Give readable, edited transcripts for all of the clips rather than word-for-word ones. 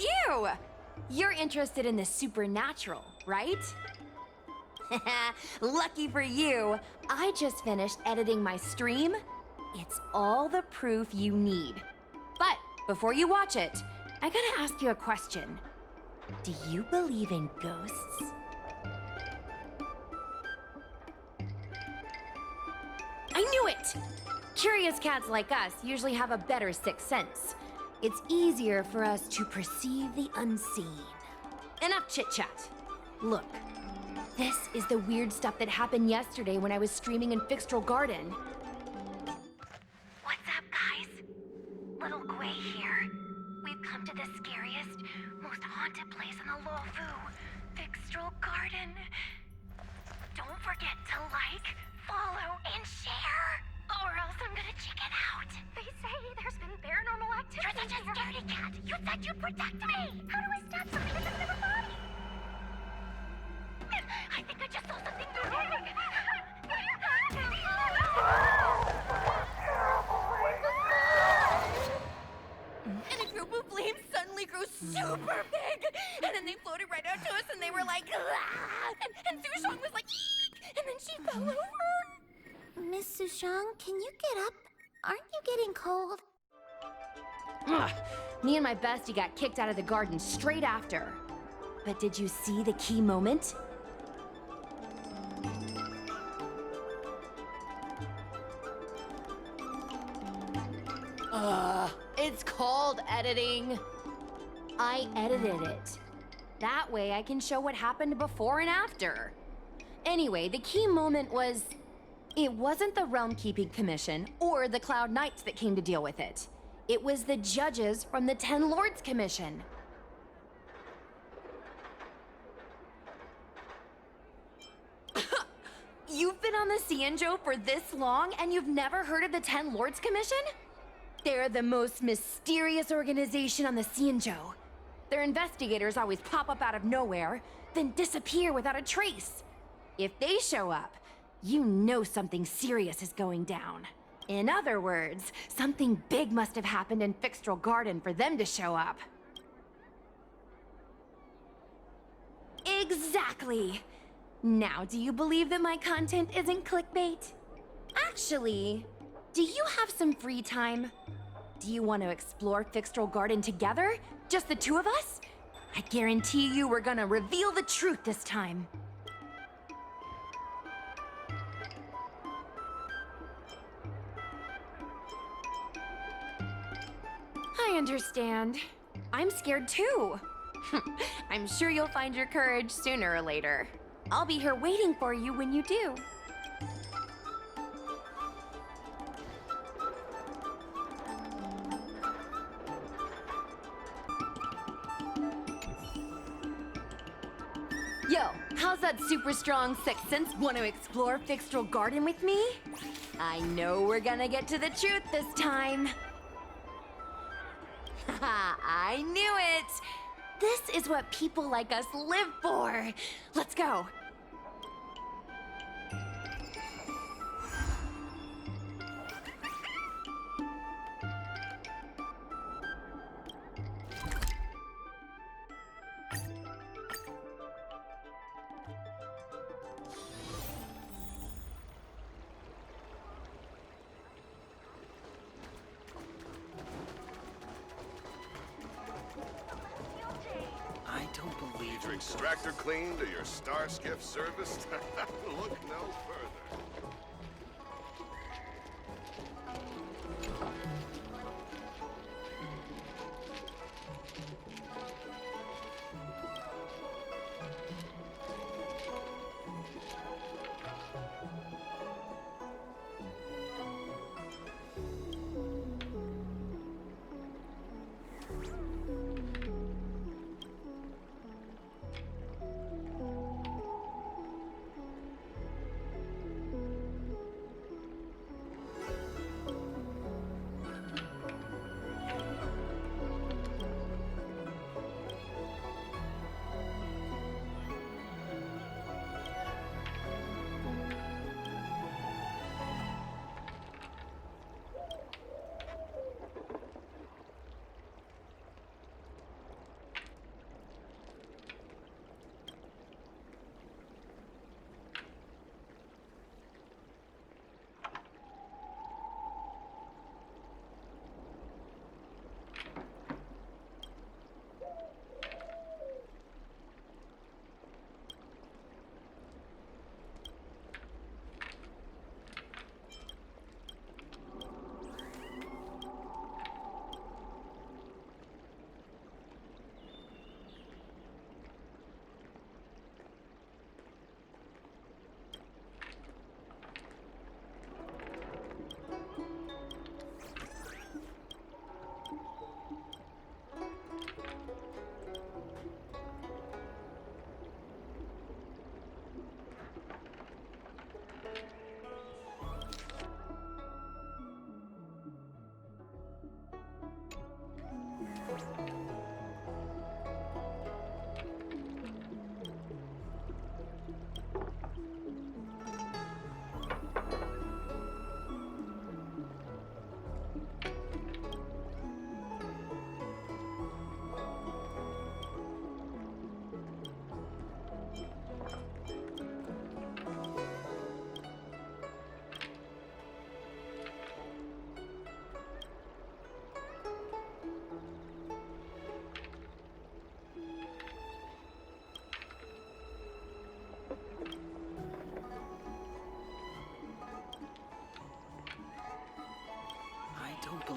you! You're interested in the supernatural, right? Lucky for you, I just finished editing my stream. It's all the proof you need. But before you watch it, I gotta ask you a question. Do you believe in ghosts? I knew it! Curious cats like us usually have a better sixth sense. It's easier for us to perceive the unseen. Enough chit-chat. Look, this is the weird stuff that happened yesterday when I was streaming in Fixtral Garden. What's up, guys? Little Gwei here. We've come to the scariest, most haunted place in the Luofu, Fixtral Garden. Don't forget to like, follow, and share, or else I'm gonna chicken out. They say there's been paranormal activity. You're such a scaredy cat. You said you'd protect me. How do I stop something that doesn't have a body? I think I just saw something moving. And a group of flames suddenly grew super big! And then they floated right out to us and they were like, "Ah!" And Sushong was like, "Eek!" And then she fell over. Miss Sushang, can you get up? Aren't you getting cold? Ugh. Me and my bestie got kicked out of the garden straight after. But did you see the key moment? It's called editing. I edited it. That way I can show what happened before and after. Anyway, the key moment was... It wasn't the Realm Keeping Commission or the Cloud Knights that came to deal with it. It was the judges from the Ten Lords Commission. You've been on the Cianzhou for this long and you've never heard of the Ten Lords Commission? They're the most mysterious organization on the Cianzhou. Their investigators always pop up out of nowhere, then disappear without a trace. If they show up, you know something serious is going down. In other words, something big must have happened in Fixtral Garden for them to show up. Exactly! Now, do you believe that my content isn't clickbait? Actually, do you have some free time? Do you want to explore Fixtral Garden together? Just the two of us? I guarantee you we're gonna reveal the truth this time. I understand. I'm scared too. I'm sure you'll find your courage sooner or later. I'll be here waiting for you when you do. Yo, how's that super strong sixth sense? Want to explore Fixtral Garden with me? I know we're gonna get to the truth this time. Haha, I knew it! This is what people like us live for. Let's go. I don't believe Need your extractor cleaned or your star skiff serviced? Look no further.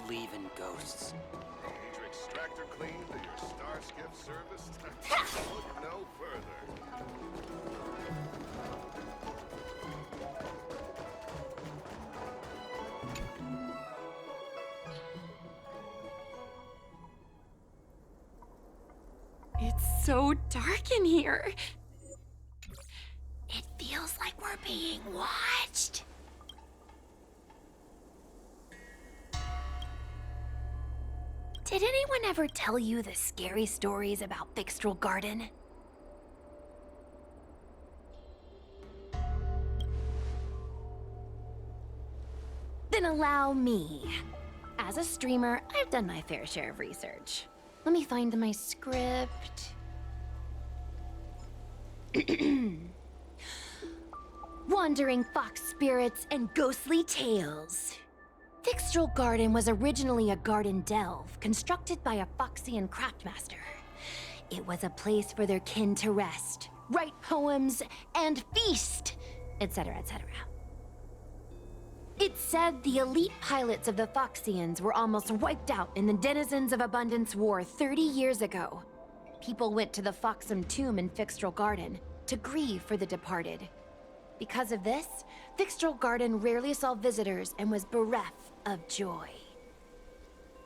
believe in ghosts. Need your extractor cleaned or your star skiff serviced? Look no further. It's so dark in here. It feels like we're being watched. Did anyone ever tell you the scary stories about Fixtral Garden? Then allow me. As a streamer, I've done my fair share of research. Let me find my script. Wandering fox spirits and ghostly tales. Fixtral Garden was originally a garden delve constructed by a Foxian craftmaster. It was a place for their kin to rest, write poems, and feast, etc., etc. It said the elite pilots of the Foxians were almost wiped out in the Denizens of Abundance War 30 years ago. People went to the Foxum tomb in Fixtral Garden to grieve for the departed. Because of this, Fixtral Garden rarely saw visitors and was bereft of joy.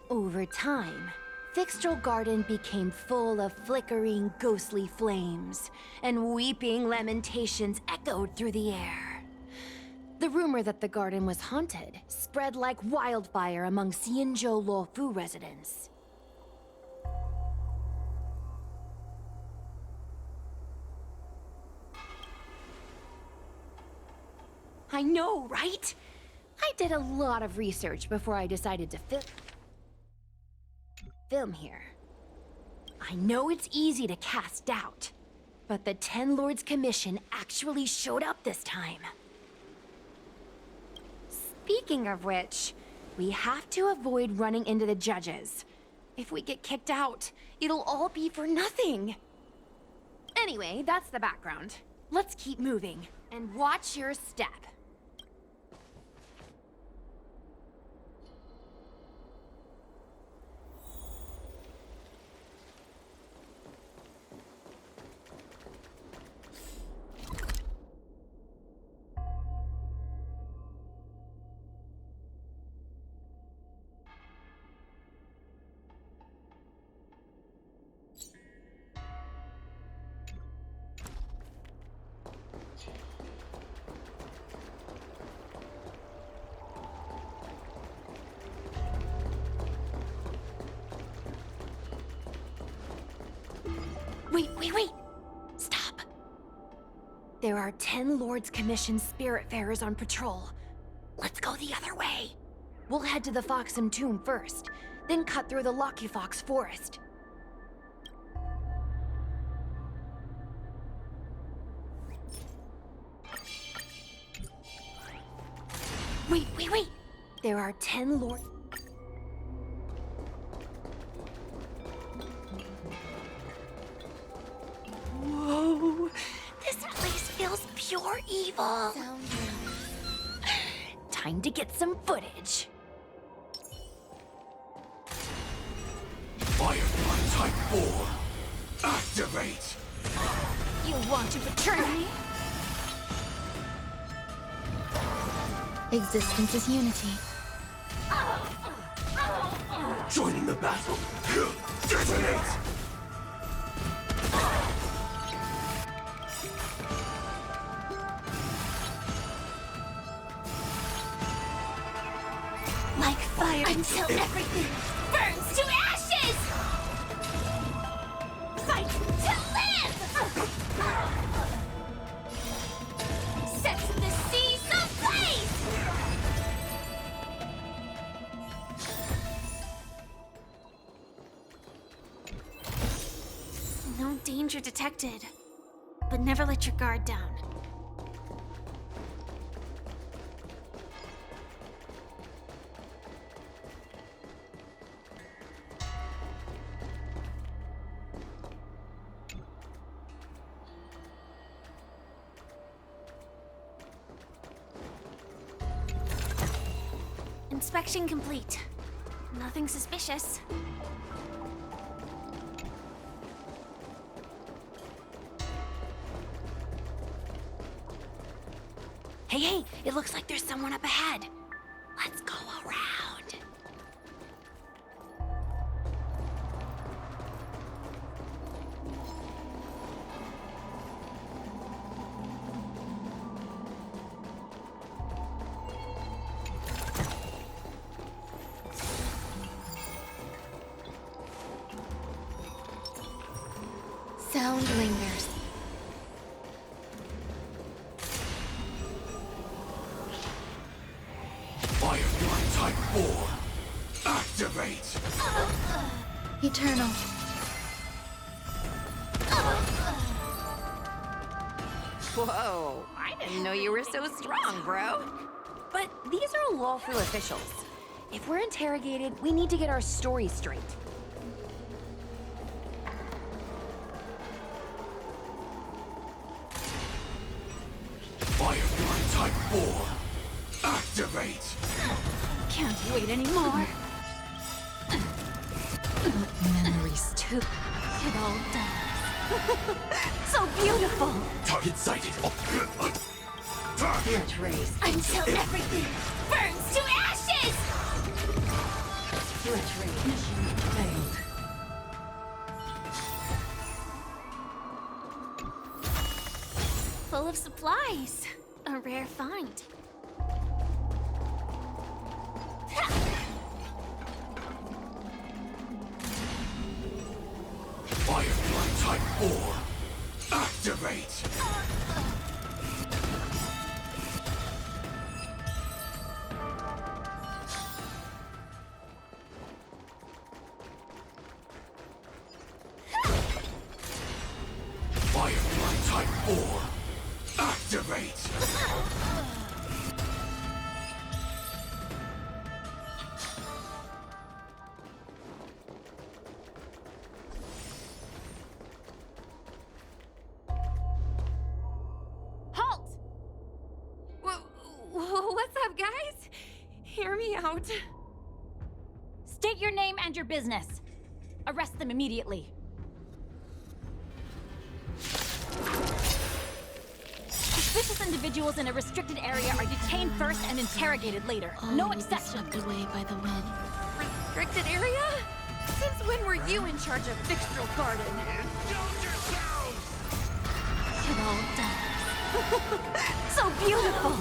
Over time, Fixtral Garden became full of flickering, ghostly flames, and weeping lamentations echoed through the air. The rumor that the garden was haunted spread like wildfire among Xianzhou Luofu residents. I know, right? I did a lot of research before I decided to film here. I know it's easy to cast doubt, but the Ten Lords Commission actually showed up this time. Speaking of which, we have to avoid running into the judges. If we get kicked out, it'll all be for nothing. Anyway, that's the background. Let's keep moving, and watch your step. Wait! Stop! There are 10 Lords Commission Spiritfarers on patrol. Let's go the other way. We'll head to the Foxum tomb first, then cut through the Locufox forest. Wait! There are 10 Lords... Whoa! This place feels pure evil. Time to get some footage. Firefly Type 4, activate! You want to betray me? Existence is unity. Joining the battle! Detonate! Like fire until everything burns to ashes! Fight to live! Set the seas ablaze! No danger detected, but never let your guard down. Inspection complete. Nothing suspicious. Hey, it looks like there's someone up ahead. Let's go around. Sound lingers. Firefly Type 4. Activate! Eternal. Whoa, I didn't know you were so strong, bro. But these are lawful officials. If we're interrogated, we need to get our story straight. Firefly Type 4. Activate! Can't wait anymore. Memories too. It all dies. So beautiful. Target sighted. Spirit rays. Until everything burns to ashes! Spirit ray mission failed. Full of supplies. A rare find. Firefly Type 4. Activate! Firefly Type 4. Activate! Halt! What's up, guys? Hear me out. State your name and your business. Arrest them immediately. Suspicious individuals in a restricted area are detained first and interrogated later. No exceptions. Swept away by the wind. Restricted area? Since when were you in charge of Fixtral Garden? It all dies. So beautiful!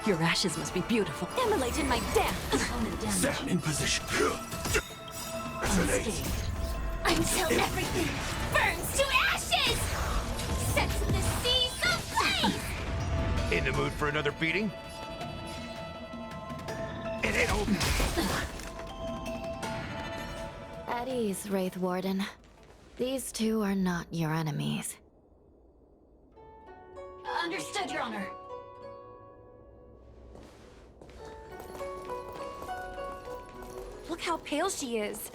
Your ashes must be beautiful. Immolate in my death! Opponent damage. Set in position. Detonate! Until everything burns to ashes! Sets the seas ablaze! In the mood for another beating? It ain't over. At ease, Wraith Warden. These two are not your enemies. Understood, Your Honor. Look how pale she is.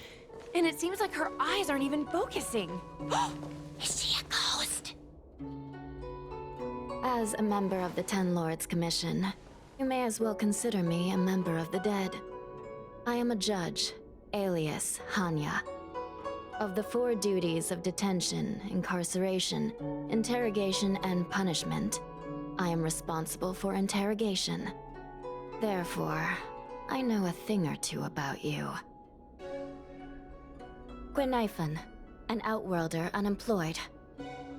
And it seems like her eyes aren't even focusing. Is she a ghost? As a member of the Ten Lords Commission, you may as well consider me a member of the dead. I am a judge, alias Hanya. Of the 4 duties of detention, incarceration, interrogation, and punishment, I am responsible for interrogation. Therefore, I know a thing or two about you. Guinaifen, an outworlder unemployed.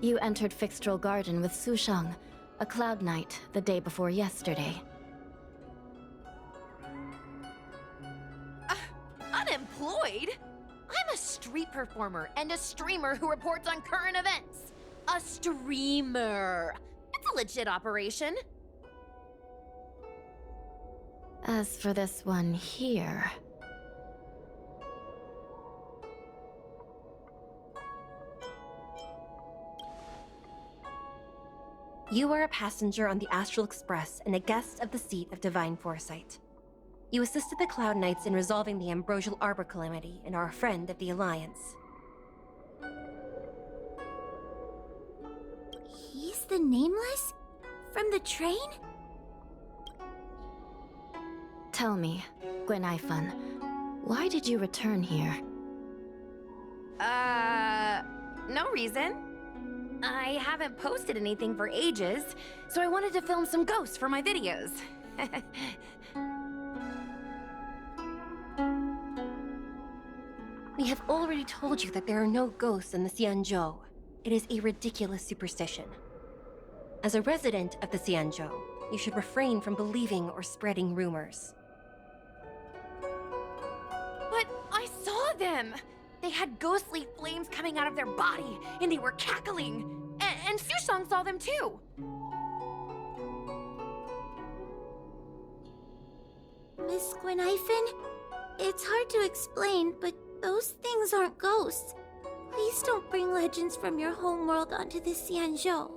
You entered Fixtral Garden with Sushang, a Cloud Knight, the day before yesterday. Unemployed? I'm a street performer and a streamer who reports on current events. A streamer. It's a legit operation. As for this one here... You are a passenger on the Astral Express and a guest of the seat of Divine Foresight. You assisted the Cloud Knights in resolving the Ambrosial Arbor calamity and are a friend of the Alliance. He's the Nameless? From the train? Tell me, Gwenaifan, why did you return here? No reason. I haven't posted anything for ages, so I wanted to film some ghosts for my videos. We have already told you that there are no ghosts in the Xianzhou. It is a ridiculous superstition. As a resident of the Xianzhou, you should refrain from believing or spreading rumors. But I saw them! They had ghostly flames coming out of their body, and they were cackling! And Sushang saw them too! Miss Gwenaifan, it's hard to explain, but those things aren't ghosts. Please don't bring legends from your homeworld onto the Xianzhou.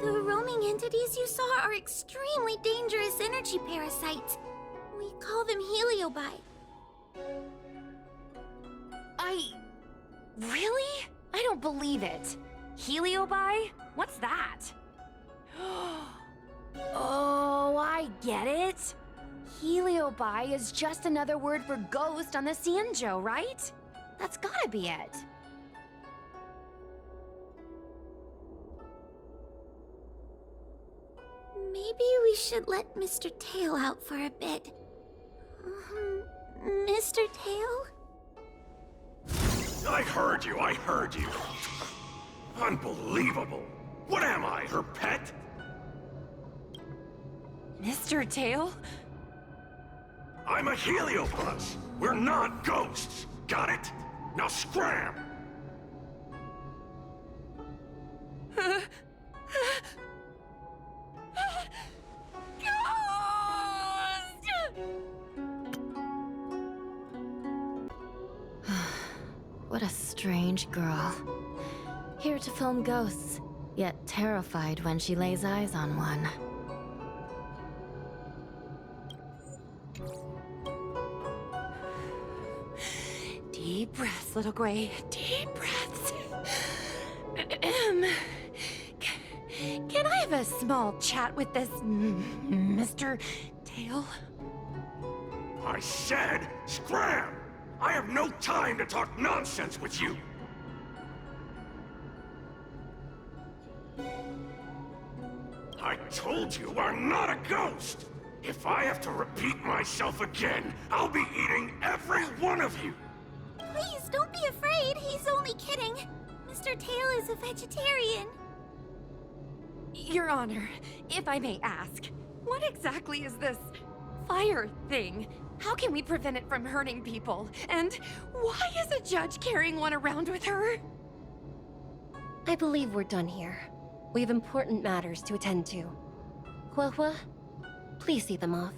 The roaming entities you saw are extremely dangerous energy parasites. We call them Heliobus. Really? I don't believe it. Heliobus? What's that? Oh, I get it. Heliobus is just another word for ghost on the Xianzhou, right? That's gotta be it. Maybe we should let Mr. Tail out for a bit. Mr. Tail? I heard you, I heard you. Unbelievable. What am I, her pet? Mr. Tail? I'm a Heliobus. We're not ghosts. Got it? Now scram! What a strange girl. Here to film ghosts, yet terrified when she lays eyes on one. Deep breaths, little Gwei. Deep breaths. Can I have a small chat with this Mr. Tail? I said scram! I have no time to talk nonsense with you! I told you I'm not a ghost! If I have to repeat myself again, I'll be eating every one of you! Please, don't be afraid. He's only kidding. Mr. Tail is a vegetarian. Your Honor, if I may ask, what exactly is this fire thing? How can we prevent it from hurting people? And why is a judge carrying one around with her? I believe we're done here. We have important matters to attend to. Hua, please see them off.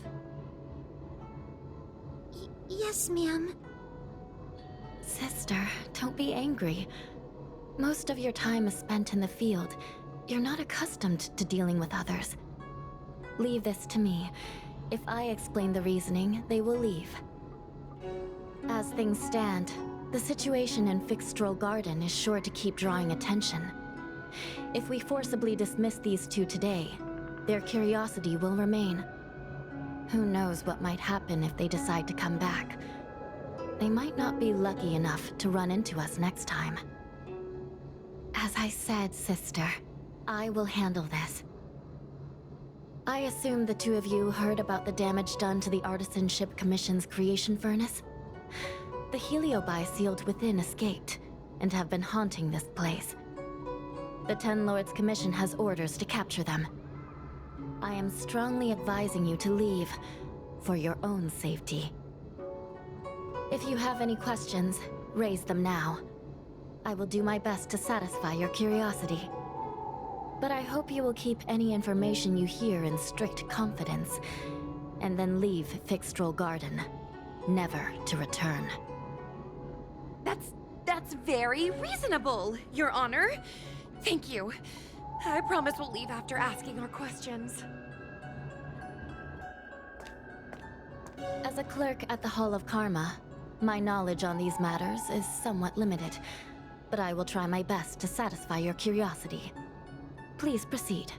Yes, ma'am. Sister, don't be angry. Most of your time is spent in the field. You're not accustomed to dealing with others. Leave this to me. If I explain the reasoning, they will leave. As things stand, the situation in Fixstrol Garden is sure to keep drawing attention. If we forcibly dismiss these two today, their curiosity will remain. Who knows what might happen if they decide to come back? They might not be lucky enough to run into us next time. As I said, sister, I will handle this. I assume the two of you heard about the damage done to the Artisanship Commission's creation furnace? The Heliobus sealed within escaped, and have been haunting this place. The Ten Lords Commission has orders to capture them. I am strongly advising you to leave, for your own safety. If you have any questions, raise them now. I will do my best to satisfy your curiosity. But I hope you will keep any information you hear in strict confidence, and then leave Fixstrol Garden, never to return. That's very reasonable, Your Honor. Thank you. I promise we'll leave after asking our questions. As a clerk at the Hall of Karma, my knowledge on these matters is somewhat limited, but I will try my best to satisfy your curiosity. Please proceed.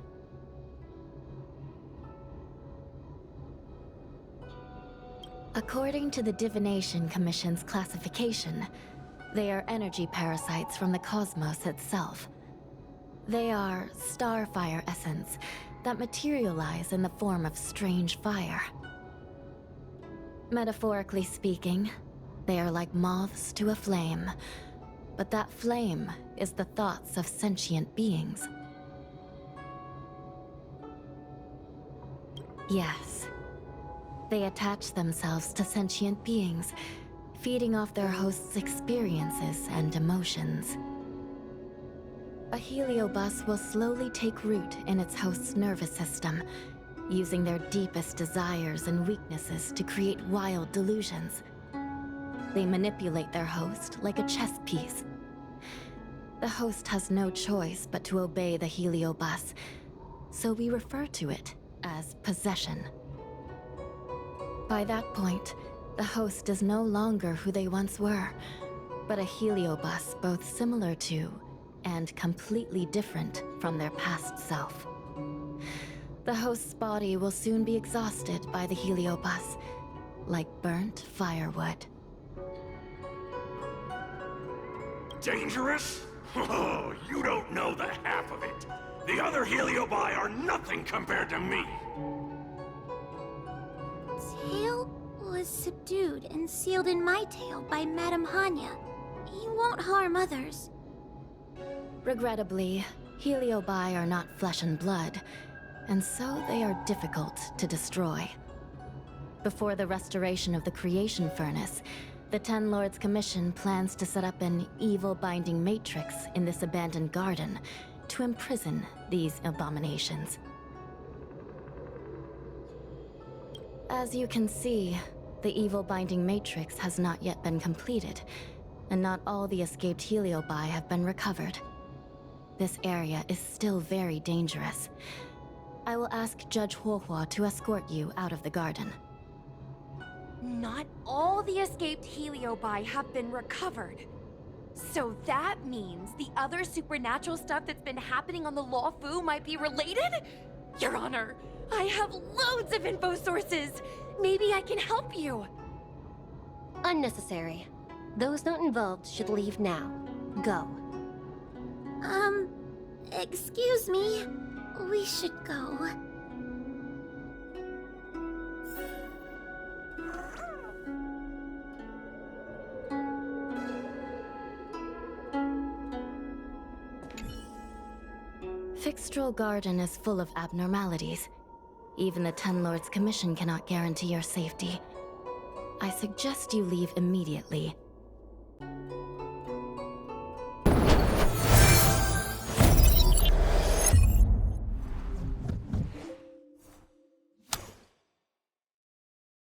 According to the Divination Commission's classification, they are energy parasites from the cosmos itself. They are starfire essence that materialize in the form of strange fire. Metaphorically speaking, they are like moths to a flame, but that flame is the thoughts of sentient beings. Yes. They attach themselves to sentient beings, feeding off their host's experiences and emotions. A Heliobus will slowly take root in its host's nervous system, using their deepest desires and weaknesses to create wild delusions. They manipulate their host like a chess piece. The host has no choice but to obey the Heliobus, so we refer to it as possession. By that point, the host is no longer who they once were, but a Heliobus both similar to and completely different from their past self. The host's body will soon be exhausted by the Heliobus, like burnt firewood. Dangerous? Oh, you don't know the half of it. The other Heliobi are nothing compared to me. Tail was subdued and sealed in my tail by Madame Hanya. He won't harm others. Regrettably, Heliobi are not flesh and blood, and so they are difficult to destroy. Before the restoration of the creation furnace, the Ten Lords Commission plans to set up an evil binding matrix in this abandoned garden to imprison these abominations. As you can see, the evil binding matrix has not yet been completed, and not all the escaped Heliobi have been recovered. This area is still very dangerous. I will ask Judge Huohua to escort you out of the garden. Not all the escaped Heliobi have been recovered. So that means the other supernatural stuff that's been happening on the Lawfu might be related? Your Honor, I have loads of info sources. Maybe I can help you. Unnecessary. Those not involved should leave now. Go. Excuse me. We should go. Fixtral Garden is full of abnormalities. Even the Ten Lords Commission cannot guarantee your safety. I suggest you leave immediately.